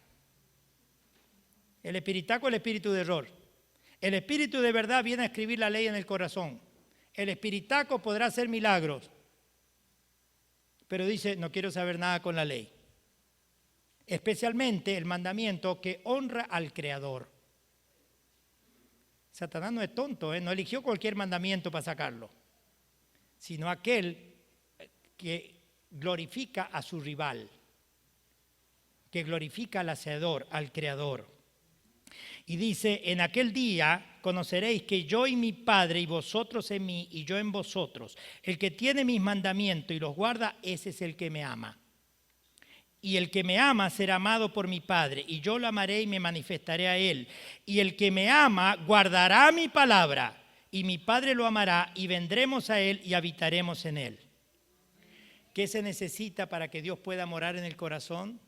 El espiritaco es el espíritu de error. El espíritu de verdad viene a escribir la ley en el corazón. El espiritaco podrá hacer milagros, pero dice, no quiero saber nada con la ley. Especialmente el mandamiento que honra al Creador. Satanás no es tonto, no eligió cualquier mandamiento para sacarlo, sino aquel que glorifica a su rival, que glorifica al Hacedor, al Creador. Y dice, en aquel día conoceréis que yo y mi Padre, y vosotros en mí, y yo en vosotros. El que tiene mis mandamientos y los guarda, ese es el que me ama. Y el que me ama será amado por mi Padre, y yo lo amaré y me manifestaré a él. Y el que me ama guardará mi palabra, y mi Padre lo amará, y vendremos a él y habitaremos en él. ¿Qué se necesita para que Dios pueda morar en el corazón?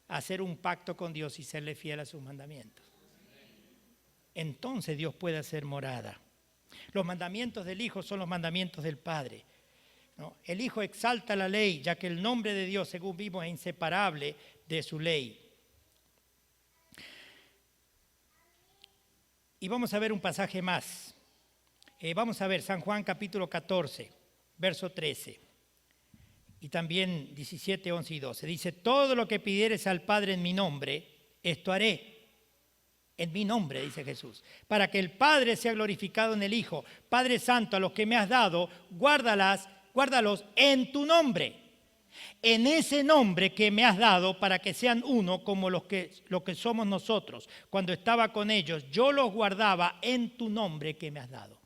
Hacer un pacto con Dios y serle fiel a sus mandamientos. Entonces Dios puede hacer morada. Los mandamientos del Hijo son los mandamientos del Padre, ¿no? El Hijo exalta la ley, ya que el nombre de Dios, según vimos, es inseparable de su ley. Y vamos a ver un pasaje más. Vamos a ver San Juan capítulo 14, verso 13. Y también 17, 11 y 12. Dice, todo lo que pidieres al Padre en mi nombre, esto haré. En mi nombre, dice Jesús. Para que el Padre sea glorificado en el Hijo. Padre Santo, a los que me has dado, guárdalos en tu nombre. En ese nombre que me has dado, para que sean uno como lo que somos nosotros. Cuando estaba con ellos, yo los guardaba en tu nombre que me has dado.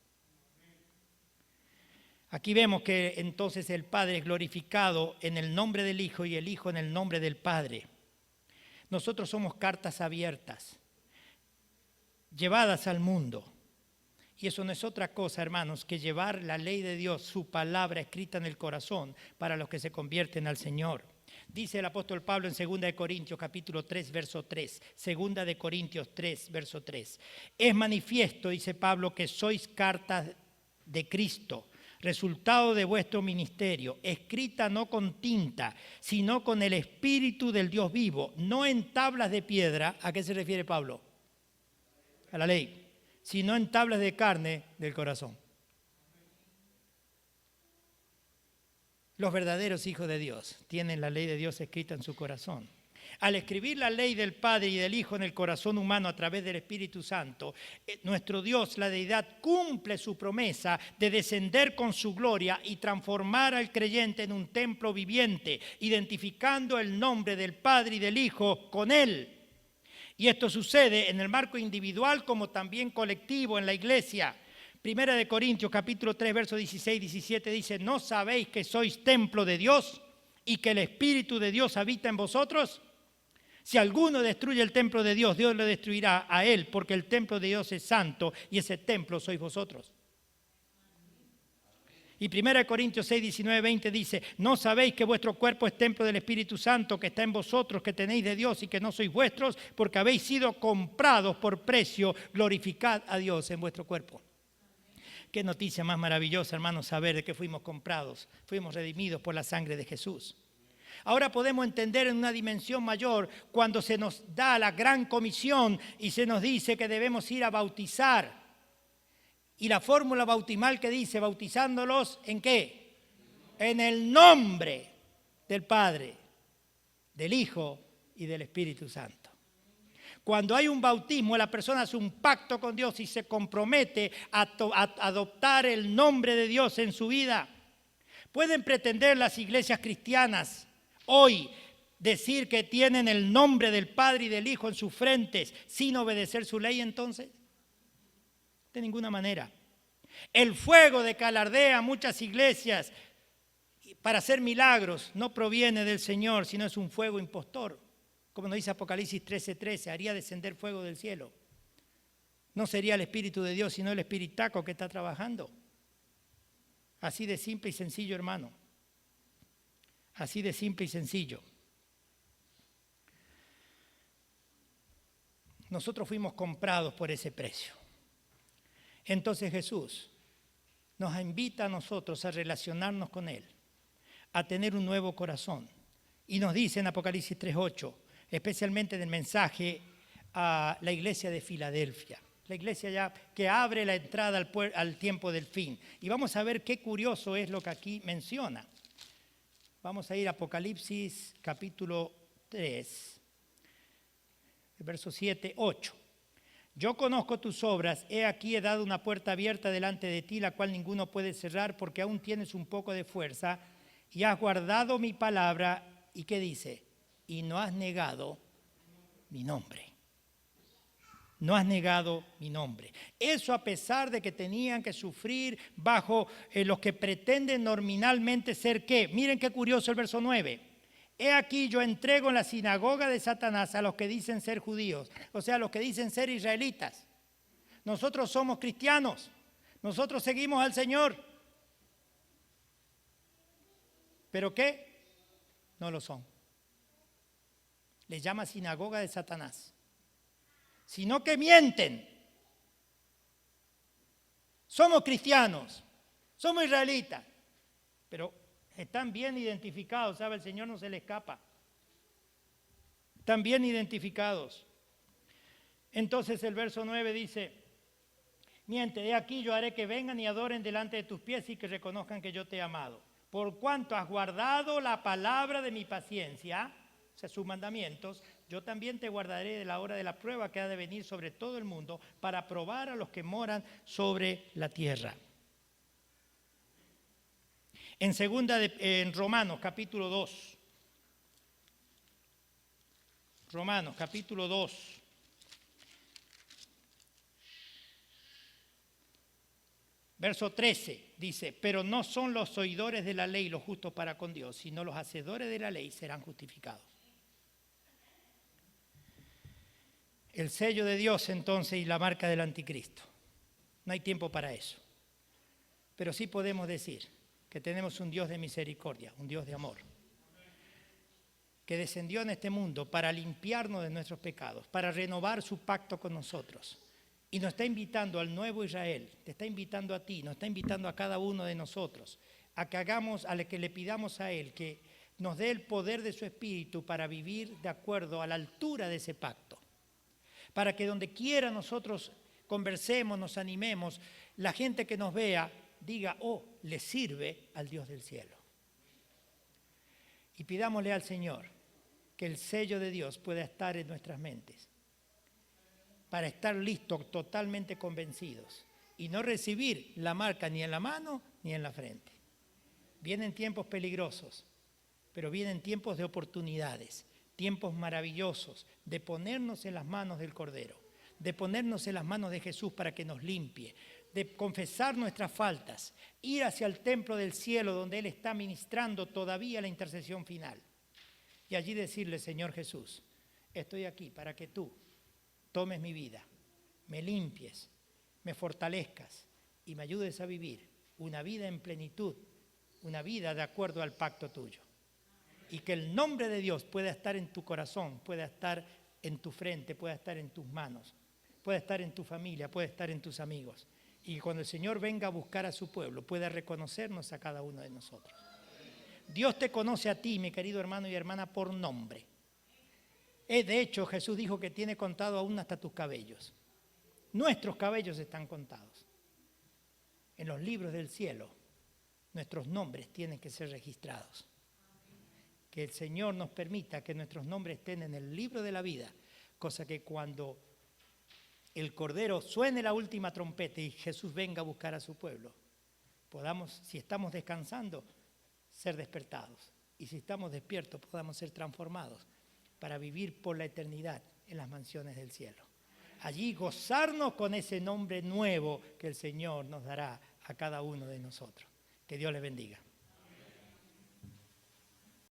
Aquí vemos que entonces el Padre es glorificado en el nombre del Hijo y el Hijo en el nombre del Padre. Nosotros somos cartas abiertas, llevadas al mundo. Y eso no es otra cosa, hermanos, que llevar la ley de Dios, su palabra escrita en el corazón para los que se convierten al Señor. Dice el apóstol Pablo en 2 de Corintios capítulo 3, verso 3. 2 de Corintios 3, verso 3. Es manifiesto, dice Pablo, que sois cartas de Cristo, resultado de vuestro ministerio, escrita no con tinta, sino con el Espíritu del Dios vivo, no en tablas de piedra. ¿A qué se refiere Pablo? A la ley. Sino en tablas de carne del corazón. Los verdaderos hijos de Dios tienen la ley de Dios escrita en su corazón. Al escribir la ley del Padre y del Hijo en el corazón humano a través del Espíritu Santo, nuestro Dios, la deidad, cumple su promesa de descender con su gloria y transformar al creyente en un templo viviente, identificando el nombre del Padre y del Hijo con él. Y esto sucede en el marco individual como también colectivo en la iglesia. 1 de Corintios capítulo 3, versos 16 y 17 dice, ¿no sabéis que sois templo de Dios y que el Espíritu de Dios habita en vosotros? Si alguno destruye el templo de Dios, Dios lo destruirá a él, porque el templo de Dios es santo y ese templo sois vosotros. Y 1 Corintios 6, 19, 20 dice, ¿no sabéis que vuestro cuerpo es templo del Espíritu Santo que está en vosotros, que tenéis de Dios y que no sois vuestros, porque habéis sido comprados por precio? Glorificad a Dios en vuestro cuerpo. Qué noticia más maravillosa, hermanos, saber de que fuimos comprados, fuimos redimidos por la sangre de Jesús. Ahora podemos entender en una dimensión mayor cuando se nos da la gran comisión y se nos dice que debemos ir a bautizar. Y la fórmula bautismal que dice, bautizándolos ¿en qué? En el nombre del Padre, del Hijo y del Espíritu Santo. Cuando hay un bautismo, la persona hace un pacto con Dios y se compromete a adoptar el nombre de Dios en su vida. ¿Pueden pretender las iglesias cristianas hoy decir que tienen el nombre del Padre y del Hijo en sus frentes sin obedecer su ley entonces? De ninguna manera. El fuego de que alardea muchas iglesias para hacer milagros no proviene del Señor, sino es un fuego impostor. Como nos dice Apocalipsis 13:13, haría descender fuego del cielo. No sería el Espíritu de Dios, sino el espiritaco que está trabajando. Así de simple y sencillo, hermano. Así de simple y sencillo. Nosotros fuimos comprados por ese precio. Entonces Jesús nos invita a nosotros a relacionarnos con Él, a tener un nuevo corazón. Y nos dice en Apocalipsis 3:8, especialmente del mensaje a la iglesia de Filadelfia, la iglesia ya que abre la entrada al tiempo del fin. Y vamos a ver qué curioso es lo que aquí menciona. Vamos a ir a Apocalipsis capítulo 3, versos 7, 8. Yo conozco tus obras, he aquí he dado una puerta abierta delante de ti, la cual ninguno puede cerrar, porque aún tienes un poco de fuerza, y has guardado mi palabra, ¿y qué dice? Y no has negado mi nombre. No has negado mi nombre. Eso a pesar de que tenían que sufrir bajo los que pretenden nominalmente ser ¿qué? Miren qué curioso el verso 9. He aquí yo entrego en la sinagoga de Satanás a los que dicen ser judíos, o sea, a los que dicen ser israelitas. Nosotros somos cristianos, nosotros seguimos al Señor. ¿Pero qué? No lo son. Les llama sinagoga de Satanás. Sino que mienten. Somos cristianos, somos israelitas, pero están bien identificados, ¿sabe? El Señor no se le escapa. Están bien identificados. Entonces el verso 9 dice, miente, de aquí yo haré que vengan y adoren delante de tus pies y que reconozcan que yo te he amado. Por cuanto has guardado la palabra de mi paciencia, o sea, sus mandamientos, yo también te guardaré de la hora de la prueba que ha de venir sobre todo el mundo para probar a los que moran sobre la tierra. En Romanos capítulo 2. Romanos capítulo 2. Verso 13 dice, pero no son los oidores de la ley los justos para con Dios, sino los hacedores de la ley serán justificados. El sello de Dios entonces y la marca del anticristo. No hay tiempo para eso. Pero sí podemos decir que tenemos un Dios de misericordia, un Dios de amor, que descendió en este mundo para limpiarnos de nuestros pecados, para renovar su pacto con nosotros. Y nos está invitando al nuevo Israel, te está invitando a ti, nos está invitando a cada uno de nosotros, a que le pidamos a Él que nos dé el poder de su Espíritu para vivir de acuerdo a la altura de ese pacto. Para que donde quiera nosotros conversemos, nos animemos, la gente que nos vea diga, oh, le sirve al Dios del cielo. Y pidámosle al Señor que el sello de Dios pueda estar en nuestras mentes, para estar listos, totalmente convencidos, y no recibir la marca ni en la mano ni en la frente. Vienen tiempos peligrosos, pero vienen tiempos de oportunidades, tiempos maravillosos de ponernos en las manos del Cordero, de ponernos en las manos de Jesús para que nos limpie, de confesar nuestras faltas, ir hacia el templo del cielo donde Él está ministrando todavía la intercesión final. Y allí decirle, Señor Jesús, estoy aquí para que tú tomes mi vida, me limpies, me fortalezcas y me ayudes a vivir una vida en plenitud, una vida de acuerdo al pacto tuyo. Y que el nombre de Dios pueda estar en tu corazón, pueda estar en tu frente, pueda estar en tus manos, pueda estar en tu familia, pueda estar en tus amigos. Y cuando el Señor venga a buscar a su pueblo, pueda reconocernos a cada uno de nosotros. Dios te conoce a ti, mi querido hermano y hermana, por nombre. De hecho, Jesús dijo que tiene contado aún hasta tus cabellos. Nuestros cabellos están contados. En los libros del cielo, nuestros nombres tienen que ser registrados. Que el Señor nos permita que nuestros nombres estén en el libro de la vida, cosa que cuando el Cordero suene la última trompeta y Jesús venga a buscar a su pueblo, podamos, si estamos descansando, ser despertados. Y si estamos despiertos, podamos ser transformados para vivir por la eternidad en las mansiones del cielo. Allí gozarnos con ese nombre nuevo que el Señor nos dará a cada uno de nosotros. Que Dios les bendiga.